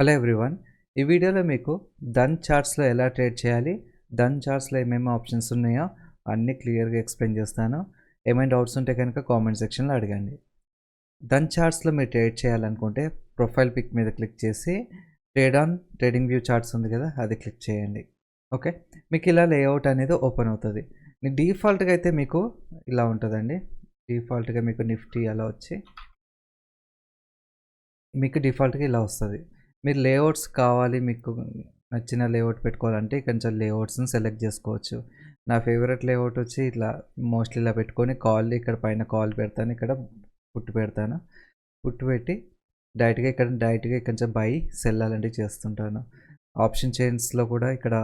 Hello everyone. ఈ వీడియోలో మీకు డన్ చార్ట్స్లో ఎలా ట్రేడ్ చేయాలి, డన్ చార్ట్స్లో ఏమేమి ఆప్షన్స్ ఉన్నాయో అన్నీ క్లియర్గా ఎక్స్ప్లెయిన్ చేస్తాను. ఏమైనా డౌట్స్ ఉంటే కనుక కామెంట్ సెక్షన్లో అడగండి. డన్ చార్ట్స్లో మీరు ట్రేడ్ చేయాలనుకుంటే ప్రొఫైల్ పిక్ మీద క్లిక్ చేసి ట్రేడింగ్ వ్యూ చార్ట్స్ ఉంది కదా, అది క్లిక్ చేయండి. ఓకే, మీకు ఇలా లేఅవుట్ అనేది ఓపెన్ అవుతుంది. డిఫాల్ట్గా అయితే మీకు ఇలా ఉంటుందండి. డిఫాల్ట్గా మీకు నిఫ్టీ అలా వచ్చి మీకు డిఫాల్ట్గా ఇలా వస్తుంది. మీరు లేఅవుట్స్ కావాలి, మీకు నచ్చిన లేఅవుట్ పెట్టుకోవాలంటే కొంచెం లేఅవుట్స్ని సెలెక్ట్ చేసుకోవచ్చు. నా ఫేవరెట్ లేఅవుట్ వచ్చి ఇట్లా మోస్ట్లీ ఇలా పెట్టుకొని ఇక్కడ పైన కాల్ పెడతాను, ఇక్కడ పుట్టు పెడతాను. పుట్టు పెట్టి డైరెక్ట్గా కొంచెం బై సెల్ అలాంటివి చేస్తుంటాను. ఆప్షన్ చైన్స్లో కూడా ఇక్కడ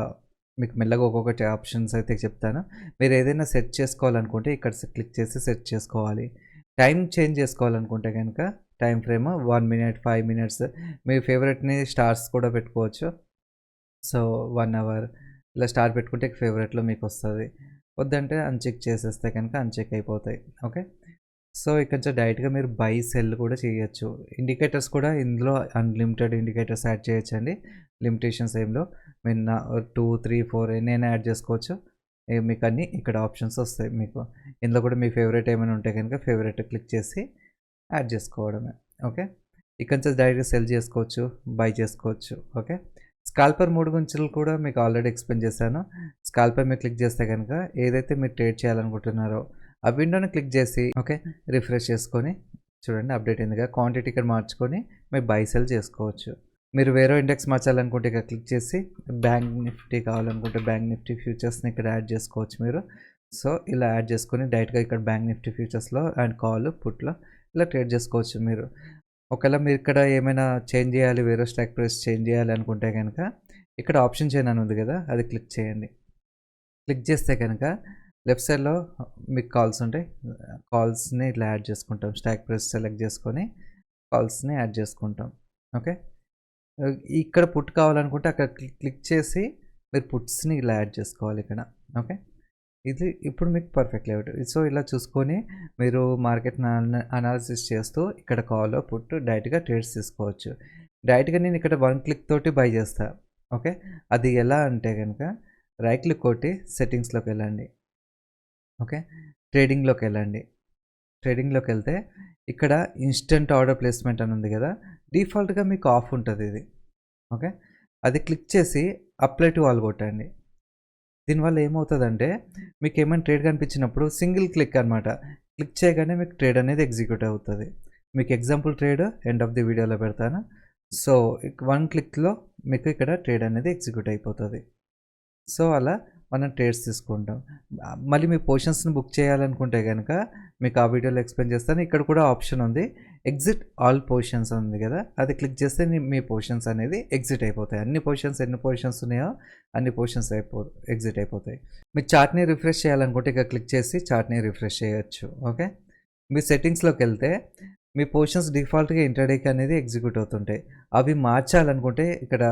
మీకు మెల్లగా ఒక్కొక్కటి ఆప్షన్స్ అయితే చెప్తాను. మీరు ఏదైనా సెట్ చేసుకోవాలనుకుంటే ఇక్కడ క్లిక్ చేసి సెట్ చేసుకోవాలి. టైం చేంజ్ చేసుకోవాలనుకుంటే కనుక టైం ఫ్రేమ్ 1 minute 5 minutes మీ ఫేవరెట్ని స్టార్స్ కూడా పెట్టుకోవచ్చు. సో 1 hour ఇలా స్టార్ పెట్టుకుంటే ఫేవరెట్లో మీకు వస్తుంది. వద్దంటే అన్చెక్ చేసేస్తే కనుక అన్చెక్ అయిపోతాయి. ఓకే, సో ఇక్కడ డైరెక్ట్గా మీరు బై సెల్ కూడా చేయొచ్చు. ఇండికేటర్స్ కూడా ఇందులో అన్లిమిటెడ్ ఇండికేటర్స్ యాడ్ చేయొచ్చండి. లిమిటేషన్స్ ఏమిలో మీరు 2 3 4 ఎన్నైనా యాడ్ చేసుకోవచ్చు. మీకు అన్నీ ఇక్కడ ఆప్షన్స్ వస్తాయి. మీకు ఇందులో కూడా మీ ఫేవరెట్ ఏమైనా ఉంటే కనుక ఫేవరెట్ క్లిక్ చేసి యాడ్ చేసుకోవడమే. ఓకే, ఇక్కడ నుంచి డైరెక్ట్గా సెల్ చేసుకోవచ్చు, బై చేసుకోవచ్చు. ఓకే, స్కాల్పర్ 3 గురించి కూడా మీకు ఆల్రెడీ ఎక్స్ప్లెయిన్ చేశాను. స్కాల్పర్ మీరు క్లిక్ చేస్తే కనుక ఏదైతే మీరు ట్రేడ్ చేయాలనుకుంటున్నారో ఆ విండోని క్లిక్ చేసి ఓకే రిఫ్రెష్ చేసుకొని చూడండి అప్డేట్ అయిందిగా. క్వాంటిటీ ఇక్కడ మార్చుకొని మీరు బై సెల్ చేసుకోవచ్చు. మీరు వేరే ఇండెక్స్ మార్చాలనుకుంటే ఇక్కడ క్లిక్ చేసి బ్యాంక్ నిఫ్టీ కావాలనుకుంటే బ్యాంక్ నిఫ్టీ ఫ్యూచర్స్ని ఇక్కడ యాడ్ చేసుకోవచ్చు మీరు. సో ఇలా యాడ్ చేసుకొని డైరెక్ట్గా ఇక్కడ బ్యాంక్ నిఫ్టీ ఫ్యూచర్స్లో అండ్ కాల్ పుట్లో ఇలా ట్రేడ్ చేసుకోవచ్చు మీరు. ఒకవేళ మీరు ఇక్కడ ఏమైనా చేంజ్ చేయాలి, వేరే స్ట్రైక్ ప్రైస్ చేంజ్ చేయాలి అనుకుంటే కనుక ఇక్కడ ఆప్షన్ చైన్ అని ఉంది కదా, అది క్లిక్ చేయండి. క్లిక్ చేస్తే కనుక లెఫ్ట్ సైడ్లో మీకు కాల్స్ ఉంటాయి. కాల్స్ని ఇట్లా యాడ్ చేసుకుంటాం. స్ట్రైక్ ప్రైస్ సెలెక్ట్ చేసుకొని కాల్స్ని యాడ్ చేసుకుంటాం. ఓకే, ఇక్కడ పుట్ కావాలనుకుంటే అక్కడ క్లిక్ చేసి మీరు పుట్స్ని ఇలా యాడ్ చేసుకోవాలి ఇక్కడ. ఓకే, ఇది ఇప్పుడు మీకు పర్ఫెక్ట్ లేఅవుట్. సో ఇలా చూసుకొని మీరు మార్కెట్ అనాలిసిస్ చేస్తూ ఇక్కడ కాల్ పుట్ డైరెక్ట్గా ట్రేడ్స్ తీసుకోవచ్చు. డైరెక్ట్గా నేను ఇక్కడ 1 click తోటి బై చేస్తాను. ఓకే, అది ఎలా అంటే కనుక రైట్ క్లిక్ కొట్టి సెట్టింగ్స్లోకి వెళ్ళండి. ఓకే, ట్రేడింగ్లోకి వెళ్ళండి. ట్రేడింగ్లోకి వెళ్తే ఇక్కడ ఇన్స్టెంట్ ఆర్డర్ ప్లేస్మెంట్ అని ఉంది కదా, డిఫాల్ట్గా మీకు ఆఫ్ ఉంటుంది ఇది. ఓకే, అది క్లిక్ చేసి అప్లై టు ఆల్ కొట్టండి. దీనివల్ల ఏమవుతుందంటే మీకు ఏమైనా ట్రేడ్ కనిపించినప్పుడు సింగిల్ క్లిక్ అనమాట, క్లిక్ చేయగానే మీకు ట్రేడ్ అనేది ఎగ్జిక్యూట్ అవుతుంది. మీకు example trade end of the వీడియోలో పెడతాను. సో 1 clickలో మీకు ఇక్కడ ట్రేడ్ అనేది ఎగ్జిక్యూట్ అయిపోతుంది. సో అలా మనం ట్రేడ్స్ తీసుకుంటాం. మళ్ళీ మీ పొజిషన్స్ని బుక్ చేయాలనుకుంటే కనుక మీకు ఆ వీడియోలో ఎక్స్ప్లెయిన్ చేస్తాను. ఇక్కడ కూడా ఆప్షన్ ఉంది, ఎగ్జిట్ ఆల్ పొజిషన్స్ ఉంది కదా, అది క్లిక్ చేస్తే మీ పొజిషన్స్ అనేది ఎగ్జిట్ అయిపోతాయి. అన్ని పొజిషన్స్ ఎన్ని పొజిషన్స్ ఉన్నాయో అన్ని పొజిషన్స్ ఎగ్జిట్ అయిపోతాయి. మీ చార్ట్ని రిఫ్రెష్ చేయాలనుకుంటే ఇక్కడ క్లిక్ చేసి చార్ట్ని రిఫ్రెష్ చేయొచ్చు. ఓకే, మీ సెట్టింగ్స్లోకి వెళ్తే మీ పొజిషన్స్ డిఫాల్ట్గా ఇంటర్డేకి అనేది ఎగ్జిక్యూట్ అవుతుంటాయి. అవి మార్చాలనుకుంటే ఇక్కడ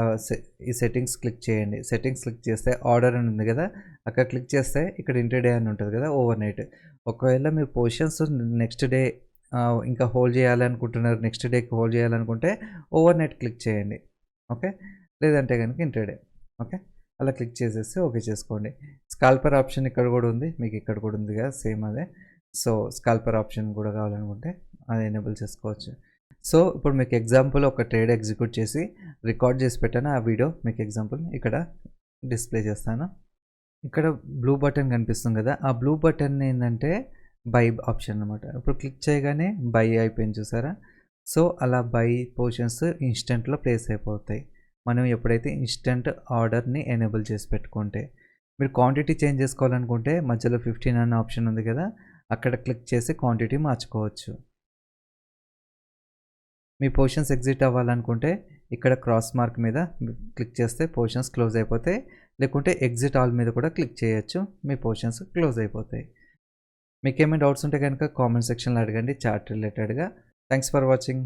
ఈ సెట్టింగ్స్ క్లిక్ చేయండి. సెట్టింగ్స్ క్లిక్ చేస్తే ఆర్డర్ అని ఉంది కదా, అక్కడ క్లిక్ చేస్తే ఇక్కడ ఇంటర్డే అని ఉంటుంది కదా, ఓవర్ నైట్. ఒకవేళ మీ పొజిషన్స్ నెక్స్ట్ డే ఇంకా హోల్డ్ చేయాలనుకుంటున్నారు, నెక్స్ట్ డేకి హోల్డ్ చేయాలనుకుంటే ఓవర్ నైట్ క్లిక్ చేయండి. ఓకే, లేదంటే కనుక ఇంటర్డే. ఓకే, అలా క్లిక్ చేసేసి ఓకే చేసుకోండి. స్కాల్పర్ ఆప్షన్ ఇక్కడ కూడా ఉంది, మీకు ఇక్కడ కూడా ఉంది కదా సేమ్ అదే. సో స్కాల్పర్ ఆప్షన్ కూడా కావాలనుకుంటే అది ఎనేబుల్ చేసుకోవచ్చు. సో ఇప్పుడు మీకు ఎగ్జాంపుల్ ఒక ట్రేడ్ ఎగ్జిక్యూట్ చేసి రికార్డ్ చేసి పెట్టాను. ఆ వీడియో మీకు ఎగ్జాంపుల్ ఇక్కడ డిస్ప్లే చేస్తాను. ఇక్కడ బ్లూ బటన్ కనిపిస్తుంది కదా, ఆ బ్లూ బటన్ ఏంటంటే బై ఆప్షన్ అనమాట. ఇప్పుడు క్లిక్ చేయగానే బై అయిపోయింది చూసారా. సో అలా బై పొజిషన్స్ ఇన్స్టెంట్లో ప్లేస్ అయిపోతాయి మనం ఎప్పుడైతే ఇన్స్టెంట్ ఆర్డర్ని ఎనేబుల్ చేసి పెట్టుకుంటే. మీరు క్వాంటిటీ చేంజ్ చేసుకోవాలనుకుంటే మధ్యలో 15 అన్న ఆప్షన్ ఉంది కదా, అక్కడ క్లిక్ చేసి క్వాంటిటీ మార్చుకోవచ్చు. మీ పొజిషన్స్ ఎగ్జిట్ అవ్వాలనుకుంటే ఇక్కడ క్రాస్ మార్క్ మీద క్లిక్ చేస్తే పొజిషన్స్ క్లోజ్ అయిపోతాయి, లేకుంటే ఎగ్జిట్ ఆల్ మీద కూడా క్లిక్ చేయొచ్చు, మీ పొజిషన్స్ క్లోజ్ అయిపోతాయి. మీకు ఏమైనా డౌట్స్ ఉంటే కనుక కామెంట్ సెక్షన్లో అడగండి చార్ట్ రిలేటెడ్గా. Thanks for watching.